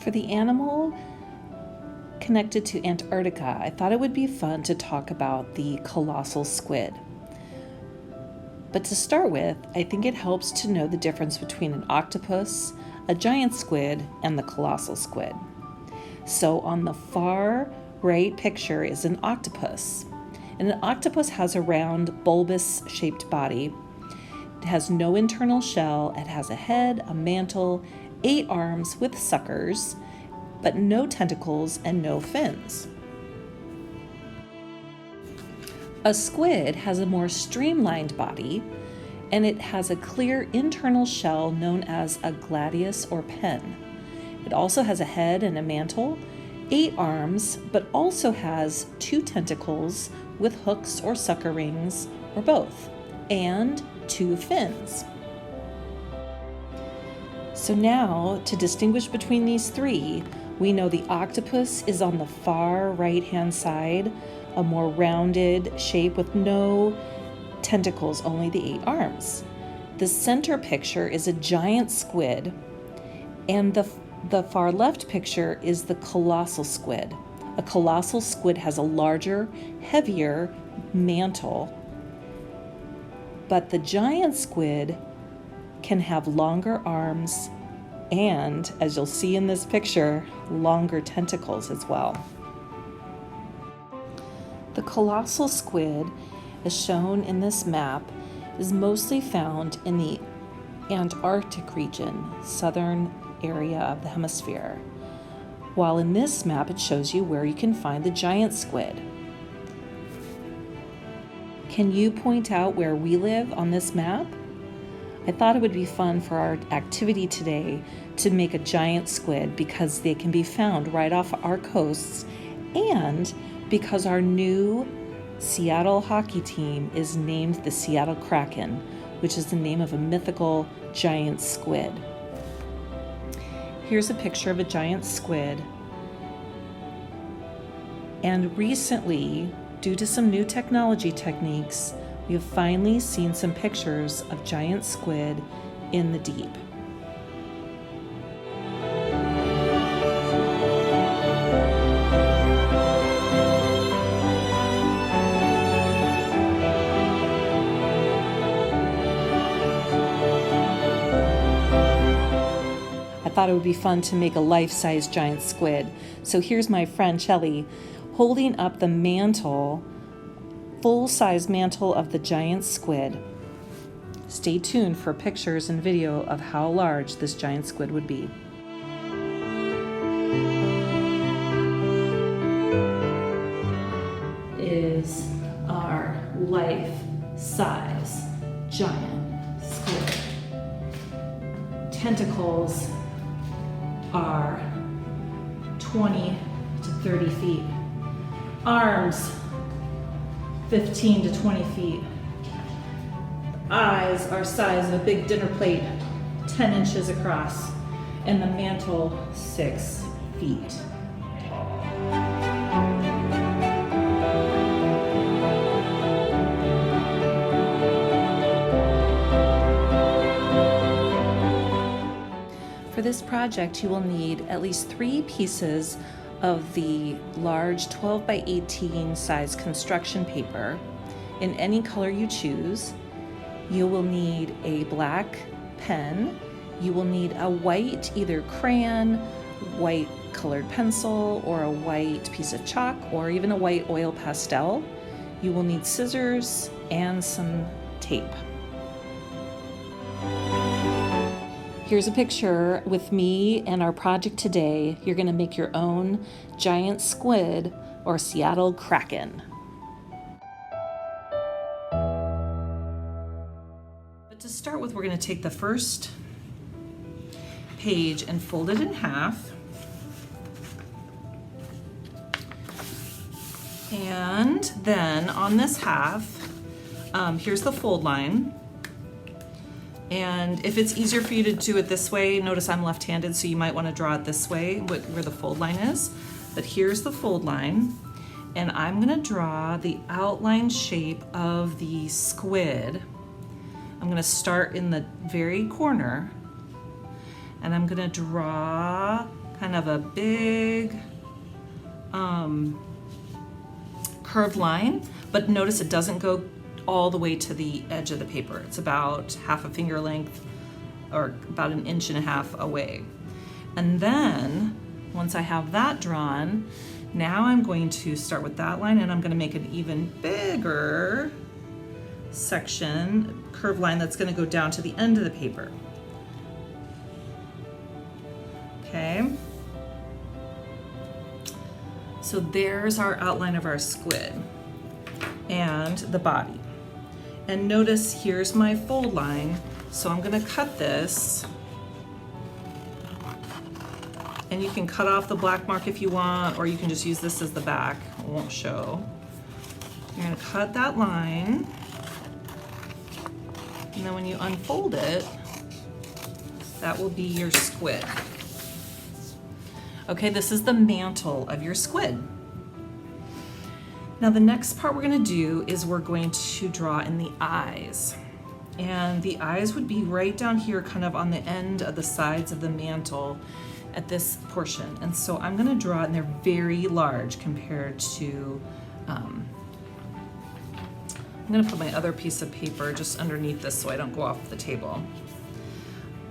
For the animal connected to Antarctica, I thought it would be fun to talk about the colossal squid. But to start with, I think it helps to know the difference between an octopus, a giant squid, and the colossal squid. So on the far right picture is an octopus. And an octopus has a round, bulbous-shaped body. It has no internal shell. It has a head, a mantle, 8 arms with suckers, but no tentacles and no fins. A squid has a more streamlined body, and it has a clear internal shell known as a gladius or pen. It also has a head and a mantle, 8 arms, but also has 2 tentacles with hooks or sucker rings, or both, and 2 fins. So now, to distinguish between these 3, we know the octopus is on the far right-hand side, a more rounded shape with no tentacles, only the 8 arms. The center picture is a giant squid, and the far left picture is the colossal squid. A colossal squid has a larger, heavier mantle, but the giant squid can have longer arms and, as you'll see in this picture, longer tentacles as well. The colossal squid, as shown in this map, is mostly found in the Antarctic region, southern area of the hemisphere, while in this map it shows you where you can find the giant squid. Can you point out where we live on this map? I thought it would be fun for our activity today to make a giant squid because they can be found right off our coasts, and because our new Seattle hockey team is named the Seattle Kraken, which is the name of a mythical giant squid. Here's a picture of a giant squid. And recently, due to some new technology techniques, we have finally seen some pictures of giant squid in the deep. I thought it would be fun to make a life-size giant squid. So here's my friend Shelly holding up the mantle, full-size mantle of the giant squid. Stay tuned for pictures and video of how large this giant squid would be. Is our life-size giant squid. Tentacles are 20 to 30 feet. Arms, 15 to 20 feet. Eyes are size of a big dinner plate, 10 inches across, and the mantle 6 feet tall. For this project, you will need at least 3 pieces of the large 12 by 18 size construction paper in any color you choose. You will need a black pen. You will need a white, either crayon, white colored pencil, or a white piece of chalk, or even a white oil pastel. You will need scissors and some tape. Here's a picture with me and our project today. You're going to make your own giant squid or Seattle Kraken. But to start with, we're going to take the first page and fold it in half. And then on this half, here's the fold line. And if it's easier for you to do it this way, notice I'm left-handed, so you might want to draw it this way, where the fold line is. But here's the fold line, and I'm going to draw the outline shape of the squid. I'm going to start in the very corner, and I'm going to draw kind of a big curved line, but notice it doesn't go all the way to the edge of the paper. It's about half a finger length or about 1.5 inches away. And then once I have that drawn, now I'm going to start with that line and I'm going to make an even bigger section, curved line that's going to go down to the end of the paper. Okay. So there's our outline of our squid and the body. And notice here's my fold line. So I'm gonna cut this, and you can cut off the black mark if you want, or you can just use this as the back. It won't show. You're gonna cut that line, and then when you unfold it, that will be your squid. Okay, this is the mantle of your squid. Now the next part we're gonna do is we're going to draw in the eyes. And the eyes would be right down here, kind of on the end of the sides of the mantle at this portion. And so I'm gonna draw it, and they're very large compared to, I'm gonna put my other piece of paper just underneath this so I don't go off the table.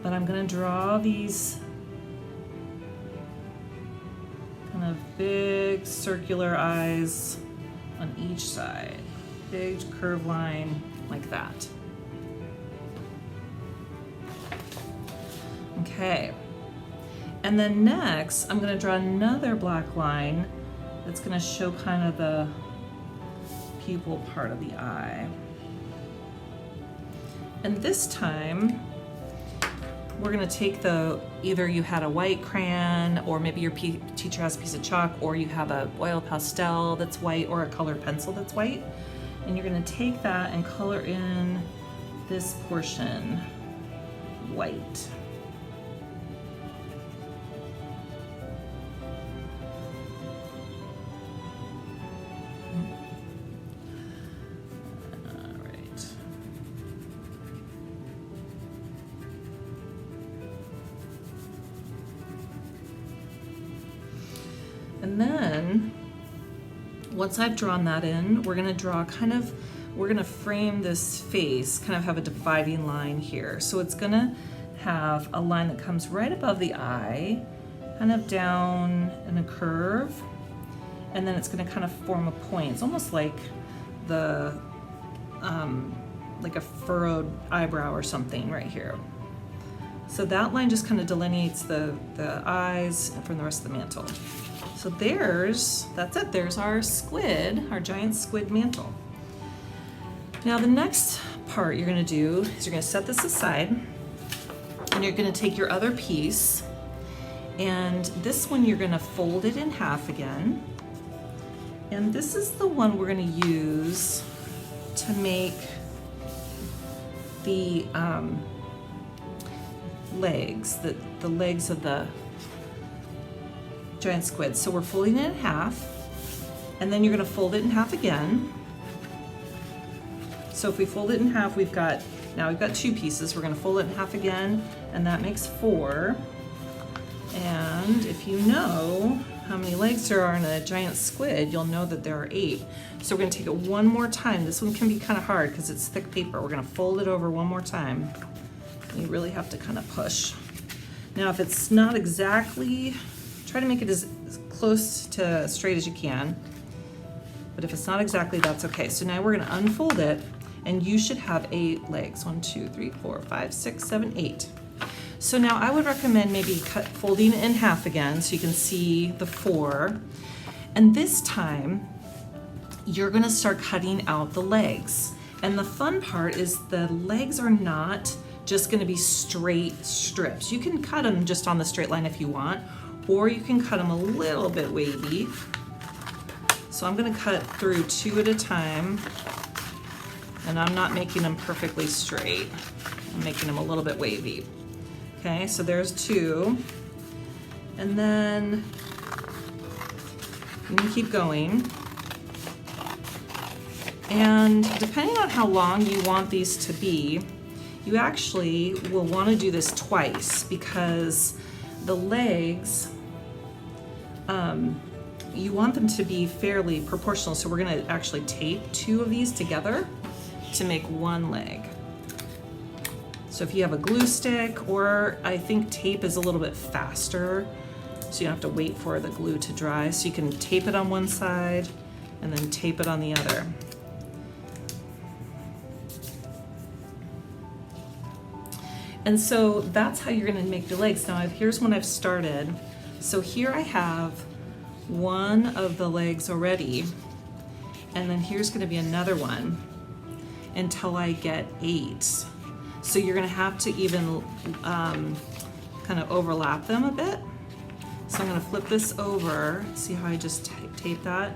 But I'm gonna draw these kind of big circular eyes on each side. Big curved line like that. Okay. And then next, I'm gonna draw another black line that's gonna show kind of the pupil part of the eye. And this time, we're gonna take either you had a white crayon, or maybe your teacher has a piece of chalk, or you have a oil pastel that's white, or a colored pencil that's white. And you're gonna take that and color in this portion white. And then, once I've drawn that in, we're gonna draw we're gonna frame this face, kind of have a dividing line here. So it's gonna have a line that comes right above the eye, kind of down in a curve, and then it's gonna kind of form a point. It's almost like like a furrowed eyebrow or something right here. So that line just kind of delineates the eyes from the rest of the mantle. So that's it, there's our squid, our giant squid mantle. Now the next part you're gonna do is you're gonna set this aside, and you're gonna take your other piece, and this one you're gonna fold it in half again. And this is the one we're gonna use to make the legs, the legs of the giant squid. So we're folding it in half, and then you're gonna fold it in half again. So if we fold it in half, we've got 2 pieces. We're gonna fold it in half again, and that makes 4. And if you know how many legs there are in a giant squid, you'll know that there are 8. So we're gonna take it one more time. This one can be kind of hard because it's thick paper. We're gonna fold it over one more time. You really have to kind of push. Now if it's not exactly, try to make it as close to straight as you can. But if it's not exactly, that's okay. So now we're gonna unfold it, and you should have 8 legs. 1, 2, 3, 4, 5, 6, 7, 8. So now I would recommend maybe folding it in half again so you can see the 4. And this time, you're gonna start cutting out the legs. And the fun part is the legs are not just gonna be straight strips. You can cut them just on the straight line if you want, or you can cut them a little bit wavy. So I'm gonna cut through 2 at a time, and I'm not making them perfectly straight. I'm making them a little bit wavy. Okay, so there's 2. And then you can keep going. And depending on how long you want these to be, you actually will want to do this twice, because the legs you want them to be fairly proportional. So we're gonna actually tape 2 of these together to make 1 leg. So if you have a glue stick, or I think tape is a little bit faster, so you don't have to wait for the glue to dry. So you can tape it on one side and then tape it on the other. And so that's how you're gonna make your legs. Now here's when I've started. So here I have 1 of the legs already, and then here's gonna be another one until I get 8. So you're gonna have to even kind of overlap them a bit. So I'm gonna flip this over, see how I just tape that?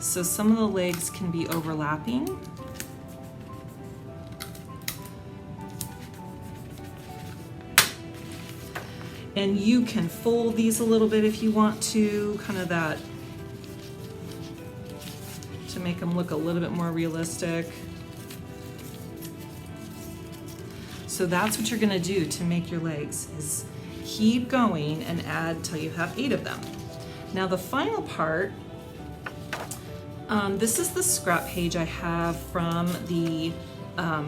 So some of the legs can be overlapping. And you can fold these a little bit if you want to, kind of that, to make them look a little bit more realistic. So that's what you're gonna do to make your legs, is keep going and add till you have 8 of them. Now the final part, this is the scrap page I have from the,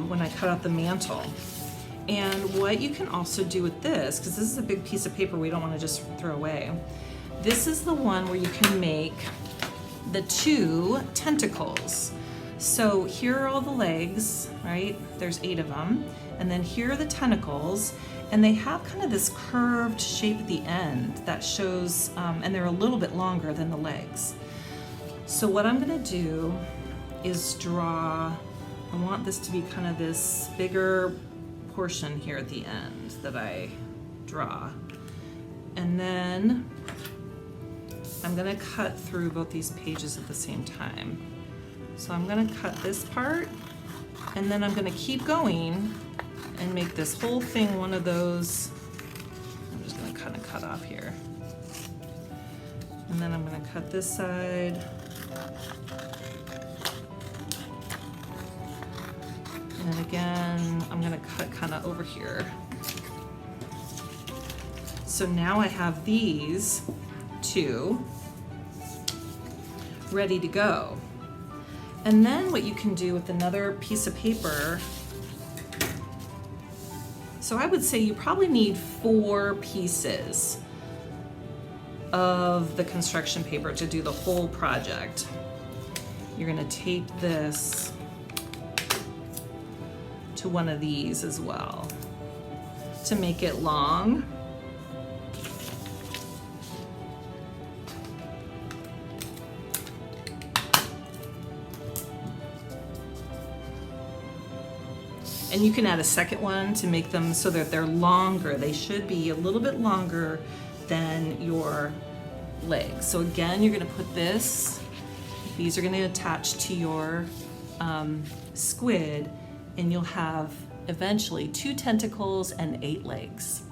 when I cut out the mantle. And what you can also do with this, because this is a big piece of paper we don't want to just throw away, this is the one where you can make the 2 tentacles. So here are all the legs, right? There's 8 of them. And then here are the tentacles, and they have kind of this curved shape at the end that shows, and they're a little bit longer than the legs. So what I'm gonna do is draw, I want this to be kind of this bigger portion here at the end that I draw. And then I'm gonna cut through both these pages at the same time. So I'm gonna cut this part, and then I'm gonna keep going and make this whole thing one of those. I'm just gonna kind of cut off here. And then I'm gonna cut this side. And then again, I'm gonna cut kind of over here. So now I have these 2 ready to go. And then what you can do with another piece of paper, so I would say you probably need 4 pieces of the construction paper to do the whole project. You're gonna tape this to one of these as well to make it long. And you can add a second one to make them so that they're longer. They should be a little bit longer than your legs. So again, you're gonna put this, these are gonna attach to your squid, and you'll have eventually 2 tentacles and 8 legs.